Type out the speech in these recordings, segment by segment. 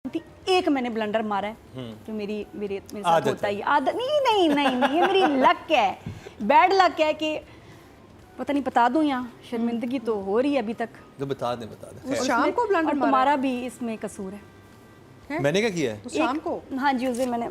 एक मैंने ब्लंडर मारा है जो मेरे साथ होता ही आदत नहीं ये मेरी लक है, बैड लक है कि पता नहीं बता दूं यहाँ शर्मिंदगी तो हो रही है अभी तक। तो बता दे शाम को ब्लंडर मारा, तुम्हारा भी इसमें कसूर है। मैंने क्या किया है? तो शाम को हाँ जी, उस दिन मैंने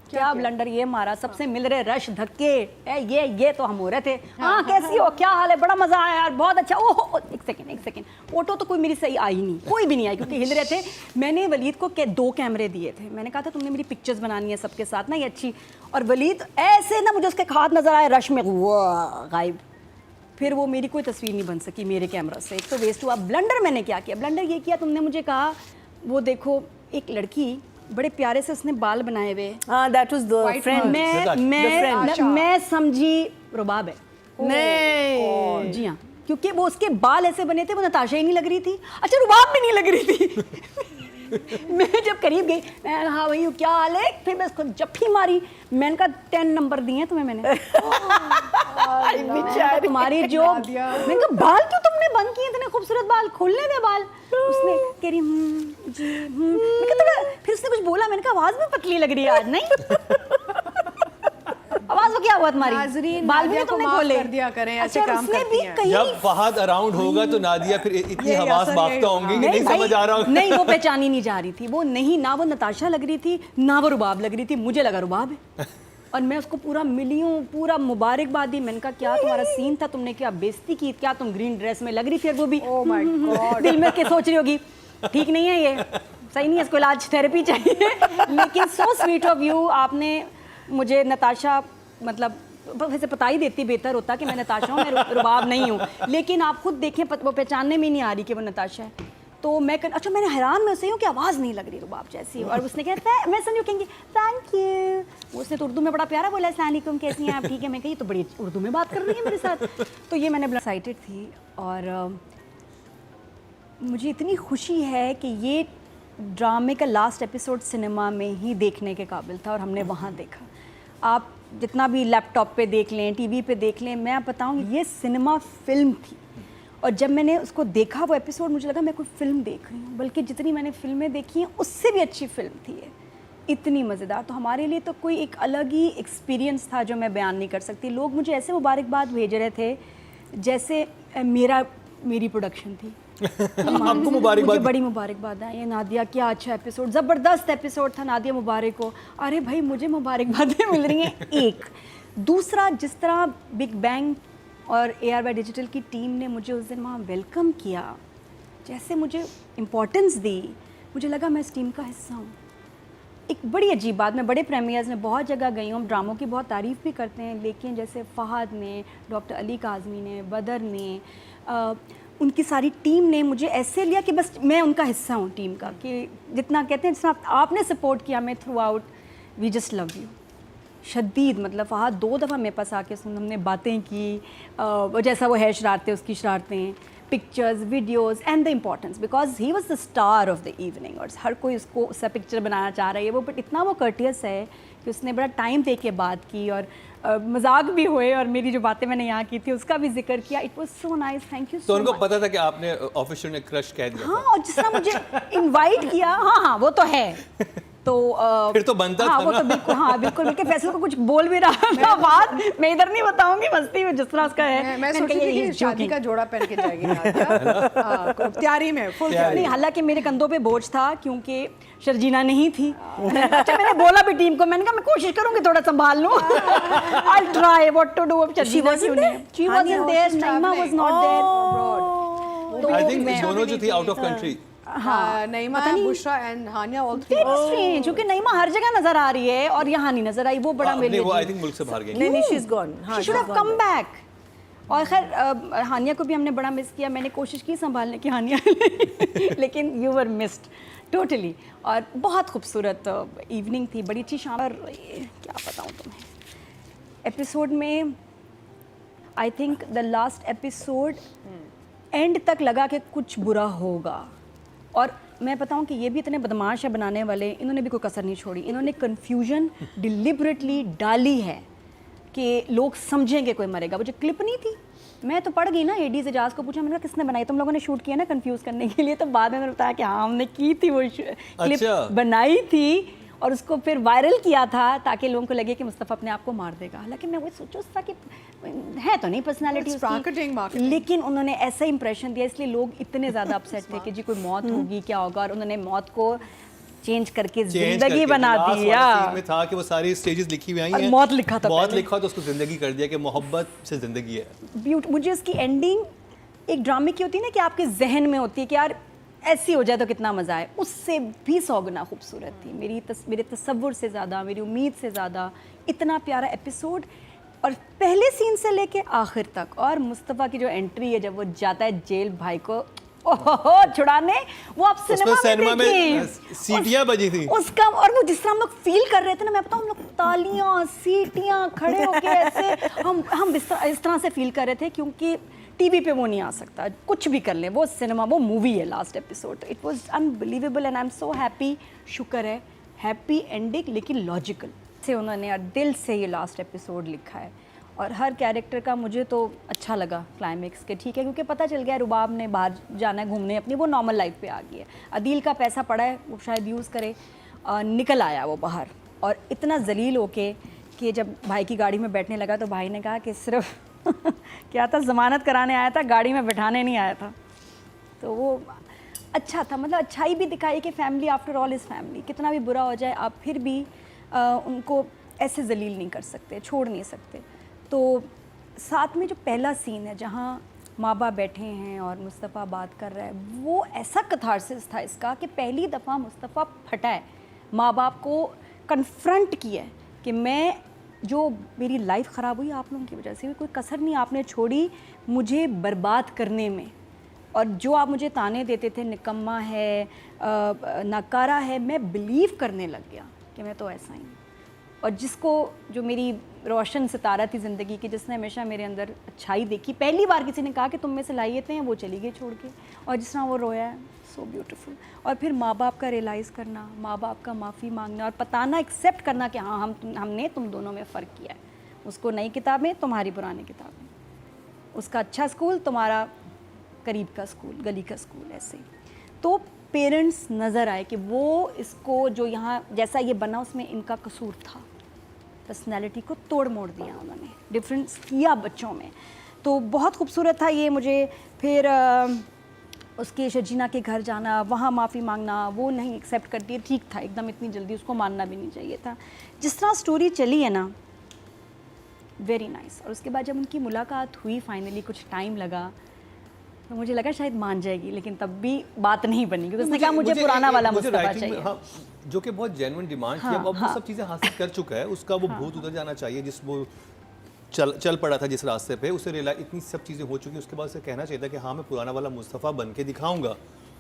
क्या ब्लंडर ये मारा, सबसे मिल रहे रश धक्के ये तो हम हो रहे थे। हाँ कैसी हो, क्या हाल है, बड़ा मजा आया यार, बहुत अच्छा। ओह एक सेकंड फोटो तो कोई मेरी सही आई नहीं, कोई भी नहीं आई क्योंकि हिल रहे थे। मैंने वलीद को 2 कैमरे दिए थे, मैंने कहा था तुमने मेरी पिक्चर्स बनानी है सबके साथ ना ये अच्छी, और वलीद ऐसे ना मुझे उसके हाथ नजर आए रश में गायब, फिर वो मेरी कोई तस्वीर नहीं बन सकी मेरे कैमरा से, एक तो वेस्ट हुआ। ब्लंडर मैंने क्या किया, ब्लंडर ये किया तुमने मुझे कहा वो देखो एक लड़की बड़े प्यारे से उसने बाल बनाए हुए, हाँ दैट वाज द फ्रेंड, मैं समझी रुबाब है। नहीं जी हाँ, क्योंकि वो उसके बाल ऐसे बने थे, वो नताशा ही नहीं लग रही थी, अच्छा रुबाब भी नहीं लग रही थी। मैं जब करीब गई, मैं हाँ भाई क्या हाल है, फिर मैं उसको जप्फी मारी, मैंने कहा 10 नंबर दिए हैं तुम्हें मैंने। तुम्हारी जो मैंने कहा बाल क्यों तुमने बंद किए, इतने खूबसूरत बाल, खोलने दे बाल। उसने कह रही जी मैं कहा थोड़ा, फिर उसने कुछ बोला, मैंने कहा आवाज भी पतली लग रही है आज। नहीं आवाज को क्या हुआ तुम्हारी, बाल भी तुमने खोले कर दिया करें, ऐसे काम करती हैं। जब फहद अराउंड होगा तो नादिया फिर इतनी हवास मांगता होंगी कि नहीं समझ आ रहा हूँ। नहीं वो पहचानी नहीं जा रही थी, वो नहीं, ना वो नताशा लग रही थी ना वो रुबाब लग रही थी, मुझे लगा रुबाब है। और मैं उसको पूरा मिली हूँ, पूरा मुबारकबाद दी, मैंने कहा क्या तुम्हारा सीन था, तुमने क्या बेइज्जती की, क्या तुम ग्रीन ड्रेस में लग रही थी, और वो भी दिल में के सोच रही होगी ठीक नहीं है ये, सही नहीं है, इसको इलाज थेरेपी चाहिए। लेकिन सो स्वीट ऑफ यू, आपने मुझे नताशा, मतलब वैसे पता ही देती बेहतर होता कि मैं नताशा हूँ, मैं रुबाब नहीं हूँ, लेकिन आप खुद देखें वो पहचानने में नहीं आ रही कि वो नताशा है। तो मैं अच्छा मैंने हैरान में उसे हूँ कि आवाज़ नहीं लग रही रुबाब जैसी, और उसने कहता है मैं समझू कहेंगी थैंक यू, उसने तो उर्दू में बड़ा प्यारा बोला अस्सलाम वालेकुम कैसी हैं आप, ठीक है, मैं कही तो बड़ी उर्दू में बात कर रही है मेरे साथ। तो ये मैंने एक्साइटेड थी, और मुझे इतनी खुशी है कि ये ड्रामे का लास्ट एपिसोड सिनेमा में ही देखने के काबिल था, और हमने वहाँ देखा। आप जितना भी लैपटॉप पे देख लें, टीवी पे देख लें, मैं बताऊँ ये सिनेमा फिल्म थी, और जब मैंने उसको देखा वो एपिसोड, मुझे लगा मैं कोई फिल्म देख रही हूँ, बल्कि जितनी मैंने फिल्में देखी हैं उससे भी अच्छी फिल्म थी ये, इतनी मज़ेदार। तो हमारे लिए तो कोई एक अलग ही एक्सपीरियंस था जो मैं बयान नहीं कर सकती। लोग मुझे ऐसे मुबारकबाद भेज रहे थे जैसे मेरी प्रोडक्शन थी। आपको मुबारकबाद, बड़ी मुबारकबाद है ये नादिया, क्या अच्छा एपिसोड, ज़बरदस्त एपिसोड था, नादिया मुबारक हो। अरे भाई मुझे मुबारकबादें मिल रही हैं। एक दूसरा, जिस तरह बिग बैंग और ARY डिजिटल की टीम ने मुझे उस दिन वहाँ वेलकम किया, जैसे मुझे इम्पोर्टेंस दी, मुझे लगा मैं इस टीम का हिस्सा हूँ। एक बड़ी अजीब बात, मैं बड़े प्रीमियर्स में बहुत जगह गई हूँ, ड्रामों की बहुत तारीफ़ भी करते हैं, लेकिन जैसे फ़हद ने, डॉक्टर अली काज़मी ने, बदर ने, उनकी सारी टीम ने मुझे ऐसे लिया कि बस मैं उनका हिस्सा हूँ टीम का, कि जितना कहते हैं जितना आपने सपोर्ट किया मैं throughout, we just love you शदीद। मतलब फ़हद 2 दफ़ा मेरे पास आके हमने बातें की, जैसा वो है शरारतें, उसकी शरारतें, pictures, videos, and the importance, because he was the star of the evening, और हर कोई उसको उससे पिक्चर बनाना चाह रहा है वो, बट इतना वो कर्टियस है कि उसने बड़ा टाइम दे के बात की, और मजाक भी हुए, और मेरी जो बातें मैंने यहाँ की थी उसका भी जिक्र किया। It was so nice, thank you so much. तो उनको पता था कि आपने ऑफिशियल ने क्रश कह दिया? हाँ, और जिस तरह मुझे इनवाइट किया, हाँ वो तो है, तो फिर तो बनता था वो तो बिल्कुल, हाँ बिल्कुल, बल्कि फैसल को कुछ बोल भी रहा था बात, मैं इधर नहीं बताऊंगी, मस्ती में जिस तरह उसका है। मैं सोच रही थी कि शादी का जोड़ा पहन के जाएगी नादिया, तैयारी में फुल तैयारी। नहीं, हालांकि मेरे कंधों पे बोझ था क्योंकि शर्जीना नहीं थी। अच्छा मैंने बोला भी टीम को, मैंने कहा मैं कोशिश करूंगी थोड़ा संभाल लूं, I try what to do. अब शर्जीना क्यों नहीं, she wasn't there, Naima was not there, I think दोनों जो थी आउट ऑफ कंट्री। हाँ, Naima, Bushra and Hania all three. क्योंकि नईमा हर जगह नजर आ रही है और यहाँ नहीं नजर आई, वो बड़ा मेरे लिए, वो आई थिंक मुल्क से बाहर गई। नहीं she is gone, she should have come back. और खैर हानिया को भी हमने बड़ा मिस किया, मैंने कोशिश की संभालने की हानिया, लेकिन यू वर मिस्ड टोटली। और बहुत खूबसूरत इवनिंग थी, बड़ी अच्छी शाम, और क्या बताऊँ तुम्हें एपिसोड में, I think the last episode and तक लगा कि कुछ बुरा होगा, और मैं बताऊं कि ये भी इतने बदमाश है बनाने वाले, इन्होंने भी कोई कसर नहीं छोड़ी, इन्होंने कन्फ्यूजन डिलिबरेटली डाली है कि लोग समझेंगे कोई मरेगा। वो जो क्लिप नहीं थी मैं तो पढ़ गई ना, एडीज एजाज को पूछा, मैंने कहा किसने बनाई, तुम लोगों ने शूट किया ना कंफ्यूज करने के लिए, तो बाद में मैंने बताया कि हाँ हमने की थी, वो क्लिप अच्छा। बनाई थी और उसको फिर वायरल किया था ताकि लोगों को लगे कि मुस्तफ़ा अपने आप को मार देगा। हालांकि मैं वही सोचूं था कि है तो नहीं पर्सनालिटी It's marketing, marketing. लेकिन उन्होंने ऐसा इंप्रेशन दिया, इसलिए लोग इतने ज़्यादा अपसेट थे कि जी कोई मौत होगी क्या होगा, और उन्होंने मौत को चेंज करके जिंदगी बना दी। में था कि वो सारी स्टेजेस लिखी हुई आई और हैं, मौत लिखा था मौत पहले। लिखा तो उसको जिंदगी कर दिया कि मोहब्बत से जिंदगी है। मुझे उसकी एंडिंग एक ड्रामे की होती है ना कि आपके जहन में होती है कि यार ऐसी हो जाए तो कितना मज़ा आए, उससे भी 100 गुना खूबसूरत थी। मेरे तसव्वुर से ज़्यादा, मेरी उम्मीद से ज़्यादा इतना प्यारा एपिसोड, और पहले सीन से लेके आखिर तक। और मुस्तफ़ा की जो एंट्री है जब वो जाता है जेल भाई को ओहो छुड़ाने, वो आप सिनेमा में देखिए, सीटियां बजी थी उसका, और वो जिस तरह हम लोग फील कर रहे थे ना, मैं बताऊँ हम लोग तालियां सीटियां खड़े होके ऐसे हम इस तरह से फील कर रहे थे, क्योंकि टीवी पे वो नहीं आ सकता, कुछ भी कर लें, वो सिनेमा, वो मूवी है last episode. It was unbelievable and I am so happy. शुक्र है हैप्पी एंडिंग लेकिन लॉजिकल से उन्होंने और दिल से ये लास्ट एपिसोड लिखा है, और हर कैरेक्टर का मुझे तो अच्छा लगा क्लाइमेक्स के, ठीक है, क्योंकि पता चल गया रुबाब ने बाहर जाना है घूमने अपनी, वो नॉर्मल लाइफ पे आ गई है, अदील का पैसा पड़ा है वो शायद यूज़ करे, निकल आया वो बाहर, और इतना जलील होके कि जब भाई की गाड़ी में बैठने लगा तो भाई ने कहा कि सिर्फ क्या था, ज़मानत कराने आया था, गाड़ी में बैठाने नहीं आया था। तो वो अच्छा था, मतलब अच्छाई भी दिखाई कि family after all is family, कितना भी बुरा हो जाए आप फिर भी उनको ऐसे जलील नहीं कर सकते, छोड़ नहीं सकते। तो साथ में जो पहला सीन है जहाँ माँ बाप बैठे हैं और मुस्तफ़ा बात कर रहा है, वो ऐसा कथारसिस था इसका कि पहली दफ़ा मुस्तफ़ा फटा है, माँ बाप को कन्फ्रंट किया है कि मैं, जो मेरी लाइफ ख़राब हुई आप लोगों की वजह से, कोई कसर नहीं आपने छोड़ी मुझे बर्बाद करने में, और जो आप मुझे ताने देते थे निकम्मा है, नकारा है, मैं बिलीव करने लग गया कि मैं तो ऐसा ही हूँ। और जिसको, जो मेरी रोशन सितारा थी ज़िंदगी की, जिसने हमेशा मेरे अंदर अच्छाई देखी, पहली बार किसी ने कहा कि तुम में सलाहियतें हैं, वो चली गई छोड़ के, और जिस तरह वो रोया है, सो ब्यूटीफुल। और फिर माँ बाप का रियलाइज़ करना, माँ बाप का माफ़ी मांगना, और बताना, एक्सेप्ट करना कि हाँ हमने तुम दोनों में फ़र्क किया है, उसको नई किताबें, तुम्हारी पुरानी किताबें, उसका अच्छा स्कूल, तुम्हारा करीब का स्कूल, गली का स्कूल, ऐसे ही। तो पेरेंट्स नज़र आए कि वो इसको, जो यहाँ जैसा ये बना उसमें इनका कसूर था, पर्सनैलिटी को तोड़ मोड़ दिया उन्होंने, डिफरेंस किया बच्चों में, तो बहुत खूबसूरत था ये मुझे। फिर उसके शजीना के घर जाना, वहाँ माफ़ी मांगना, वो नहीं एक्सेप्ट करती है, ठीक था एकदम, इतनी जल्दी उसको मानना भी नहीं चाहिए था। जिस तरह स्टोरी चली है ना, वेरी नाइस। और उसके बाद जब उनकी मुलाकात हुई फाइनली, कुछ टाइम लगा, तो मुझे लगा शायद मान जाएगी, लेकिन तब भी बात नहीं बनी, क्योंकि उसने कहा मुझे पुराना वाला मुस्तफा चाहिए। हाँ, जो कि बहुत जेन्युइन डिमांड थी, अब वो सब चीज़ें हासिल कर चुका है, उसका वो भूत उतर जाना चाहिए, जिस वो चल पड़ा था जिस रास्ते पे, उसे रियलाइज, इतनी सब चीज़ें हो चुकी, उसके बाद उसे कहना चाहिए था कि हाँ मैं पुराना वाला मुस्तफ़ा बन के दिखाऊंगा।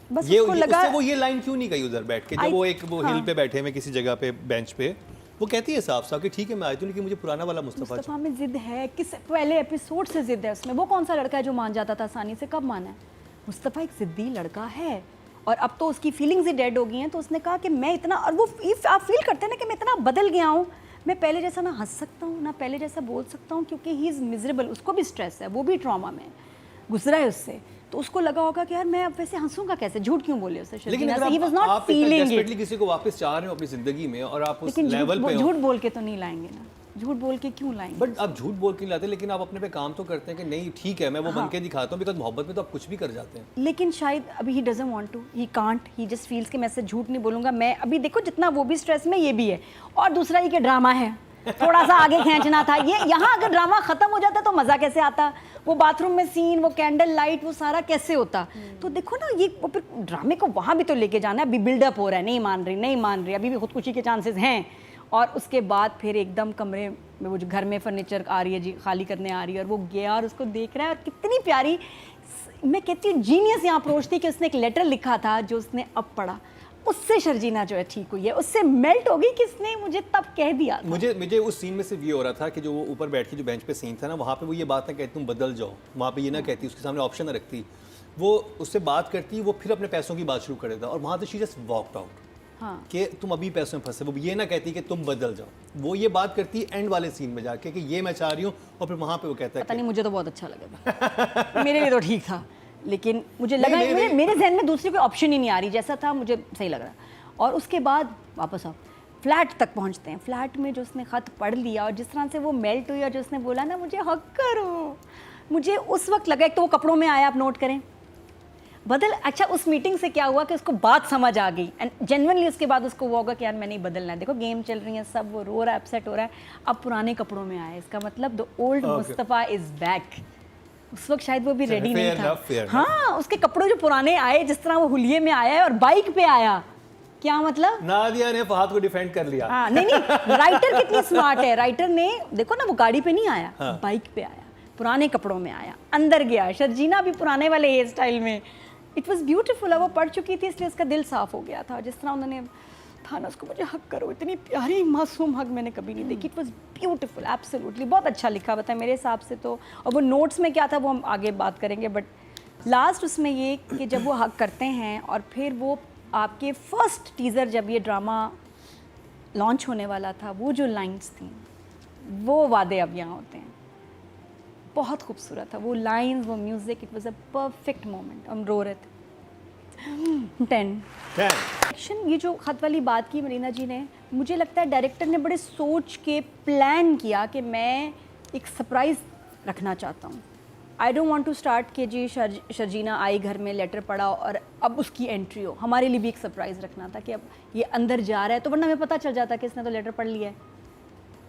बस ये उसको लगा, वो ये लाइन क्यों नहीं कही उधर बैठ के, जब वो हिल पे बैठे हुए किसी जगह पे बेंच पे, वो कहती है साफ साफ कि ठीक है मैं आई थी, लेकिन मुझे पुराना वाला मुस्तफ़ा में जिद है, किस पहले एपिसोड से जिद है उसमें। वो कौन सा लड़का है जो मान जाता था आसानी से, कब माना है? मुस्तफ़ा एक जिद्दी लड़का है, और अब तो उसकी फीलिंग्स ही डेड हो गई हैं, तो उसने कहा कि मैं इतना, और वो आप फील करते हैं ना कि मैं इतना बदल गया हूँ, मैं पहले जैसा ना हंस सकता हूँ ना पहले जैसा बोल सकता हूँ, क्योंकि ही इज़ मिजरेबल, उसको भी स्ट्रेस है, वो भी ट्रॉमा में गुजरा है उससे, तो उसको लगा होगा कि यार मैं अब वैसे हंसूंगा कैसे, झूठ क्यों बोले उससे। लेकिन अगर आप डेस्परेटली किसी को वापस चाह रहे हो अपनी जिंदगी में, और आप उस लेवल पे झूठ बोल के तो नहीं लाएंगे ना, झूठ बोल के क्यों लाएंगे? बट आप झूठ बोल के लाते, लेकिन आप अपने पे काम तो करते हैं कि नहीं ठीक है मैं वो बन के दिखाता हूँ, बिकॉज मोहब्बत में तो आप कुछ भी कर जाते हैं। लेकिन शायद अभी ही doesn't want to, he can't, he just feels कि मैं इससे झूठ नहीं बोलूँगा। मैं अभी देखो जितना वो भी स्ट्रेस में, ये भी है, और दूसरा ये कि ड्रामा है, थोड़ा सा आगे खींचना था ये, यहाँ अगर ड्रामा खत्म हो जाता तो मज़ा कैसे आता, वो बाथरूम में सीन, वो कैंडल लाइट, वो सारा कैसे होता। तो देखो ना, ये वो फिर ड्रामे को वहाँ भी तो लेके जाना है, अभी बिल्डअप हो रहा है, नहीं मान रही, अभी भी खुदकुशी के चांसेस हैं, और उसके बाद फिर एकदम कमरे में, वो जो घर में फर्नीचर आ रही है जी, खाली करने आ रही है, और वो गया और उसको देख रहा है, और कितनी प्यारी, मैं कहती हूँ जीनियस यहाँ अप्रोच थी कि उसने एक लेटर लिखा था जो उसने अब पढ़ा, उससे शर्जीना जो है ठीक हुई है, उससे मेल्ट हो गई, किसने मुझे तब कह दिया था। मुझे उस सीन में सिर्फ ये हो रहा था कि जो वो ऊपर बैठ के जो बेंच पे सीन था ना, वहाँ पे वो ये बात ना कहती तुम बदल जाओ, वहाँ पे ये ना कहती, उसके सामने ऑप्शन ना रखती, वो उससे बात करती, वो फिर अपने पैसों की बात शुरू कर देता, और वहाँ से शी जस्ट वॉकड आउट। कि तुम अभी पैसों में फंसे, वो ये ना कहती कि तुम बदल जाओ, वो ये बात करती है एंड वाले सीन में जाके कि ये मैं चाह रही हूँ, और फिर वहाँ पे वो कहता है पता नहीं, मुझे तो बहुत अच्छा लगा था। मेरे लिए तो ठीक था, लेकिन मुझे लगा मेरे जहन में दूसरी कोई ऑप्शन ही नहीं आ रही, जैसा था मुझे सही लग रहा। और उसके बाद वापस आओ, फ्लैट तक पहुंचते हैं। फ्लैट में जो उसने ख़त पढ़ लिया और जिस तरह से वो मेल्ट हुई और जो उसने बोला ना मुझे हक करो, मुझे उस वक्त लगा, एक तो वो कपड़ों में आया, आप नोट करें बदल। अच्छा, उस मीटिंग से क्या हुआ कि उसको बात समझ आ गई एंड जेन्युइनली उसके बाद उसको वो होगा कि यार मैं नहीं बदलना है। देखो गेम चल रही है, सब वो रो रहा है, अपसेट हो रहा है, अब पुराने कपड़ों में आया, इसका मतलब the old Mustafa is back. उस वक्त शायद वो भी रेडी नहीं था। हाँ, उसके कपड़े जो पुराने आए, जिस तरह वो हुलिये में आया है और बाइक पे आया, क्या मतलब नादिया ने फहद को डिफेंड कर लिया। हाँ, नहीं, राइटर कितनी स्मार्ट है, राइटर ने देखो ना, वो गाड़ी पे नहीं आया, बाइक पे आया, पुराने कपड़ों में आया, अंदर गया, शर्जीना भी पुराने वाले हेयर स्टाइल में। It was beautiful. वो पढ़ चुकी थी इसलिए उसका दिल साफ हो गया था। जिस तरह उन्होंने था ना, उसको मुझे हक करो, इतनी प्यारी मासूम हक मैंने कभी नहीं देखी। इट वॉज ब्यूटीफुल, एब्सोल्युटली, बहुत अच्छा लिखा बताया मेरे हिसाब से तो। और वो नोट्स में क्या था वो हम आगे बात करेंगे, बट लास्ट उसमें ये कि जब वो हक करते हैं और फिर वो आपके फर्स्ट टीज़र जब ये ड्रामा लॉन्च होने वाला था, वो जो लाइंस थी, वो वादे अब यहाँ होते हैं, बहुत खूबसूरत था वो लाइंस, वो music, it was a perfect moment. हम रो रहे थे। 10 एक्शन, ये जो खत वाली बात की मरीना जी ने, मुझे लगता है डायरेक्टर ने बड़े सोच के प्लान किया कि मैं एक सरप्राइज़ रखना चाहता हूँ। I don't want to start कि जी शर्जीना आई घर में, लेटर पढ़ा और अब उसकी एंट्री हो। हमारे लिए भी एक सरप्राइज़ रखना था कि अब ये अंदर जा रहा है, तो वरना हमें पता चल जाता कि इसने तो लेटर पढ़ लिया है।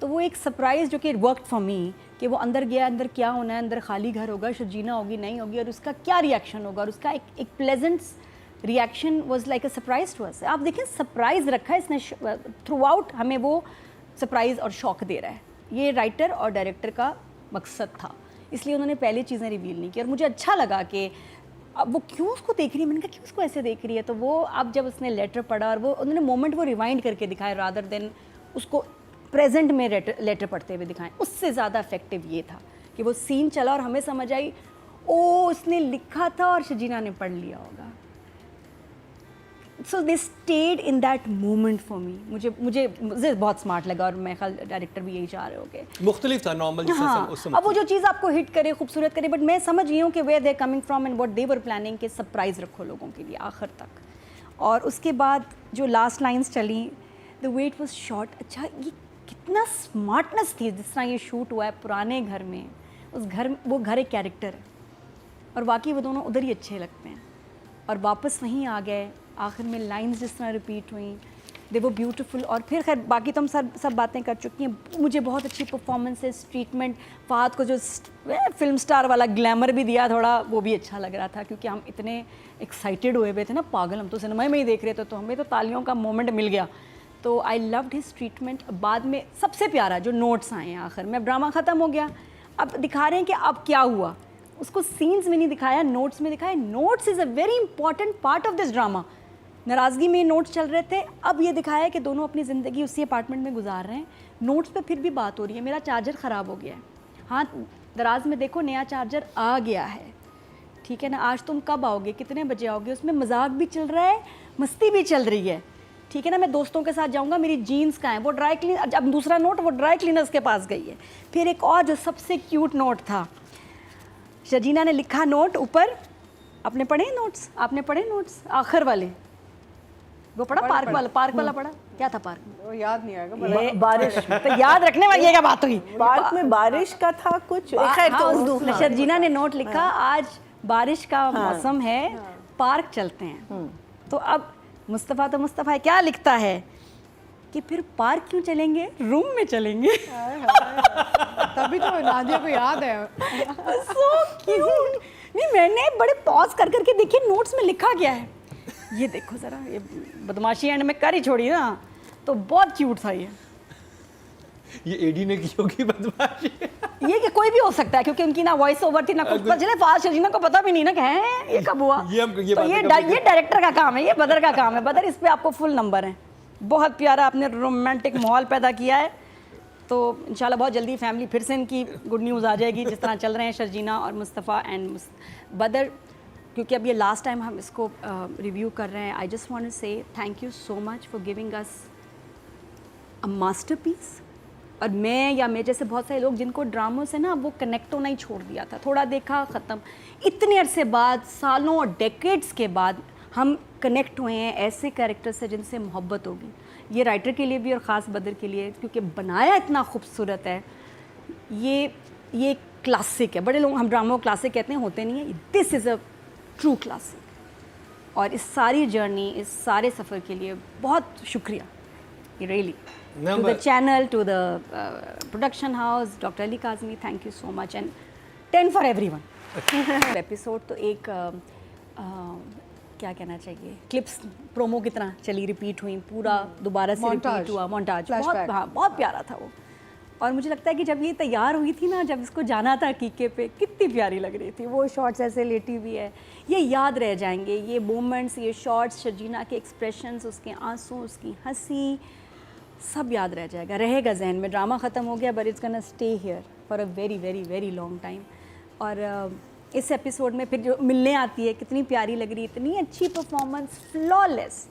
तो वो एक सरप्राइज़ जो कि वर्कड फॉर मी, कि वो अंदर गया, अंदर क्या होना है, अंदर खाली घर होगा, शर्जीना होगी नहीं होगी, और उसका क्या रिएक्शन होगा, और उसका एक pleasant reaction was like a surprise to us. आप देखें, सरप्राइज़ रखा है इसने थ्रू आउट, हमें वो सरप्राइज़ और शॉक दे रहा है। ये राइटर और डायरेक्टर का मकसद था, इसलिए उन्होंने पहले चीज़ें रिवील नहीं की। और मुझे अच्छा लगा कि अब वो क्यों उसको देख रही है, मैंने कहा क्यों उसको ऐसे देख रही है, तो वो अब जब उसने लेटर पढ़ा और वो उन्होंने मोमेंट वो रिवाइंड करके दिखाया रादर देन उसको प्रेजेंट में लेटर पढ़ते हुए दिखाएं, उससे ज़्यादा इफेक्टिव ये था कि वो सीन चला और हमें समझ आई ओ उसने लिखा था और शर्जीना ने पढ़ लिया होगा। So they stayed in that moment for me. मुझे बहुत स्मार्ट लगा और मैं ख्याल डायरेक्टर भी यही चाह रहे होंगे, मुख्तलिफ था नॉर्मल। हाँ, अब वो जो चीज़ आपको हिट करे, खूबसूरत करे, बट मैं समझ गई हूँ कि where they coming from and what they were planning, के सरप्राइज़ रखो लोगों के लिए आखिर तक। और उसके बाद जो लास्ट लाइन्स चली, the way it was shot, अच्छा ये कितना स्मार्टनेस थी जिस तरह ये शूट हुआ है पुराने घर में। उस घर, वो घर एक कैरेक्टर है और बाकी वो दोनों उधर ही अच्छे लगते हैं, और वापस वहीं आ गए। आखिर में लाइंस जिस तरह रिपीट हुई, दे वो ब्यूटीफुल। और फिर खैर बाकी तो हम सब बातें कर चुकी हैं। मुझे बहुत अच्छी परफॉर्मेंसेस, ट्रीटमेंट, फहद को जो फिल्म स्टार वाला ग्लैमर भी दिया थोड़ा, वो भी अच्छा लग रहा था, क्योंकि हम इतने एक्साइटेड हुए हुए थे ना, पागल, हम तो सिनेमा में ही देख रहे थे, तो हमें तो तालियों का मोमेंट मिल गया। तो आई लव्ड हिज ट्रीटमेंट। बाद में सबसे प्यारा जो नोट्स आए हैं आखिर में, अब ड्रामा ख़त्म हो गया, अब दिखा रहे हैं कि अब क्या हुआ, उसको सीन्स में नहीं दिखाया, नोट्स में दिखाया। Notes is a very important part of this drama. नाराज़गी में नोट्स चल रहे थे, अब ये दिखाया कि दोनों अपनी ज़िंदगी उसी अपार्टमेंट में गुजार रहे हैं। नोट्स पे फिर भी बात हो रही है, मेरा चार्जर ख़राब हो गया है, हाँ दराज में देखो नया चार्जर आ गया है, ठीक है ना, आज तुम कब आओगे, कितने बजे आओगे। उसमें मजाक भी चल रहा है, मस्ती भी चल रही है, ठीक है ना। मैं दोस्तों के साथ जाऊंगा, मेरी जीन्स कहाँ है, वो ड्राई क्लीन, अब दूसरा नोट वो ड्राई क्लीनर्स के पास गई है। फिर एक और जो सबसे क्यूट नोट था, शर्जीना ने लिखा नोट ऊपर, आपने पढ़े नोट्स, आपने पढ़े नोट्स आखिर वाले, वो पढ़ा पार्क वाला पढ़ा, क्या था पार्क में, वो याद नहीं आएगा, बारिश तो याद रखने वाली क्या बात हुई, पार्क में बारिश का था कुछ, तो शर्जीना ने नोट लिखा आज बारिश का मौसम है, पार्क चलते हैं। तो अब मुस्तफ़ा तो मुस्तफ़ा है, क्या लिखता है कि फिर पार्क क्यों चलेंगे, रूम में चलेंगे। तभी तो नादिया को याद है। So cute. नहीं, मैंने बड़े पॉज कर करके देखिए नोट्स में लिखा गया है, ये देखो ज़रा, ये बदमाशी एंड में कर ही छोड़ी ना, तो बहुत क्यूट था ये एडी ने की होगी बदमाशी। ये कि कोई भी हो सकता है, क्योंकि उनकी ना वॉइस ओवर थी ना कुछ, पता चले फास्ट शर्जीना को पता भी नहीं ना कि हैं ये कब हुआ। ये डायरेक्टर का काम है, ये बदर का काम है। बदर इस पे आपको फुल नंबर है, बहुत प्यारा आपने रोमांटिक माहौल पैदा किया है। तो इंशाल्लाह बहुत जल्दी फैमिली फिर से इनकी गुड न्यूज़ आ जाएगी, जिस तरह चल रहे हैं शर्जीना और मुस्तफ़ा एंड बदर। क्योंकि अब ये लास्ट टाइम हम इसको रिव्यू कर रहे हैं, आई जस्ट वांट टू से thank you so much for giving us a masterpiece. और मैं या मैं जैसे बहुत सारे लोग जिनको ड्रामों से ना वो कनेक्ट होना ही छोड़ दिया था, थोड़ा देखा ख़त्म। इतने अरसे बाद, सालों और डेकेड्स के बाद हम कनेक्ट हुए हैं ऐसे कैरेक्टर से जिनसे मोहब्बत होगी। ये राइटर के लिए भी और ख़ास बदर के लिए, क्योंकि बनाया इतना खूबसूरत है। ये क्लासिक है। बड़े लोग हम ड्रामा को क्लासिक कहते हैं, होते नहीं है। This is a true classic. और इस सारी जर्नी, इस सारे सफ़र के लिए बहुत शुक्रिया, really, to the channel, to the production house, doctor Ali Kazmi, thank you so much, and 10 for everyone. Episode तो एक क्या कहना चाहिए, क्लिप्स प्रोमो की तरह चली, रिपीट हुई, पूरा दोबारा से रिपीट हुआ, मोन्टाज, बहुत, हाँ, बहुत प्यारा था वो। और मुझे लगता है कि जब ये तैयार हुई थी ना, जब इसको जाना था कीके पे, कितनी प्यारी लग रही थी। वो शॉट्स ऐसे लेटी हुई है, ये याद रह जाएंगे, ये मोमेंट्स, ये शॉट्स, शर्जीना के एक्सप्रेशंस, उसके आंसू, उसकी हंसी, सब याद रह जाएगा, रहेगा जहन में। ड्रामा ख़त्म हो गया, but it's gonna stay here for a very very very long time. और इस एपिसोड में फिर जो मिलने आती है, कितनी प्यारी लग रही, इतनी अच्छी परफॉर्मेंस, फ्लॉलेस।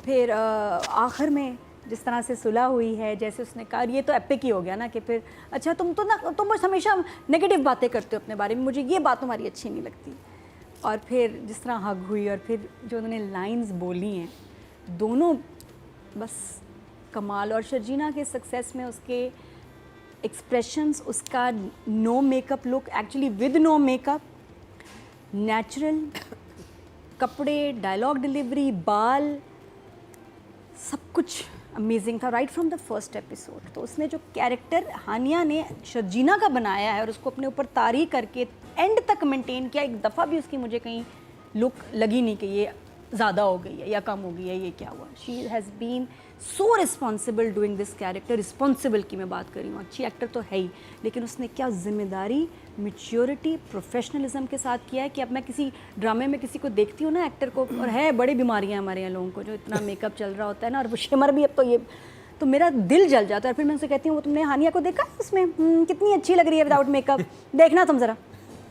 फिर आखिर में जिस तरह से सुलह हुई है, जैसे उसने कहा, ये तो एपिक ही हो गया ना कि फिर अच्छा तुम बस हमेशा नेगेटिव बातें करते हो अपने बारे में, मुझे ये बात तुम्हारी अच्छी नहीं लगती। और फिर जिस तरह हग हुई, और फिर जो उन्होंने लाइंस बोली हैं, दोनों बस कमाल। और शर्जीना के सक्सेस में उसके एक्सप्रेशंस, उसका no makeup look, actually with no makeup, natural कपड़े, डायलॉग डिलीवरी, बाल, सब कुछ अमेजिंग था right from the first episode. तो उसने जो कैरेक्टर हानिया ने शर्जीना का बनाया है और उसको अपने ऊपर तारी करके एंड तक मेंटेन किया, एक दफ़ा भी उसकी मुझे कहीं लुक लगी नहीं कि ये ज़्यादा हो गई है या कम हो गई है, ये क्या हुआ। She has been so responsible doing this character. Responsible की मैं बात कर रही हूँ, अच्छी एक्टर तो है ही, लेकिन उसने क्या जिम्मेदारी, मैच्योरिटी, प्रोफेशनलिज्म के साथ किया है कि अब मैं किसी ड्रामे में किसी को देखती हूँ ना, एक्टर को, और है बड़ी बीमारियाँ हमारे यहाँ लोगों को, जो इतना मेकअप चल रहा होता है ना, और वो शिमर भी, अब तो ये, तो मेरा दिल जल जाता है। और फिर मैं उनसे कहती हूँ, वो तुमने हानिया को देखा उसमें, कितनी अच्छी लग रही है विदाउट मेकअप, देखना तुम ज़रा।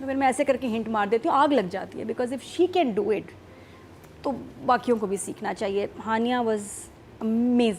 तो फिर मैं ऐसे करके हिंट मार देती हूँ, आग लग जाती है। Because if she can do it तो बाकियों को भी सीखना चाहिए। हानिया वॉज अमेजिंग।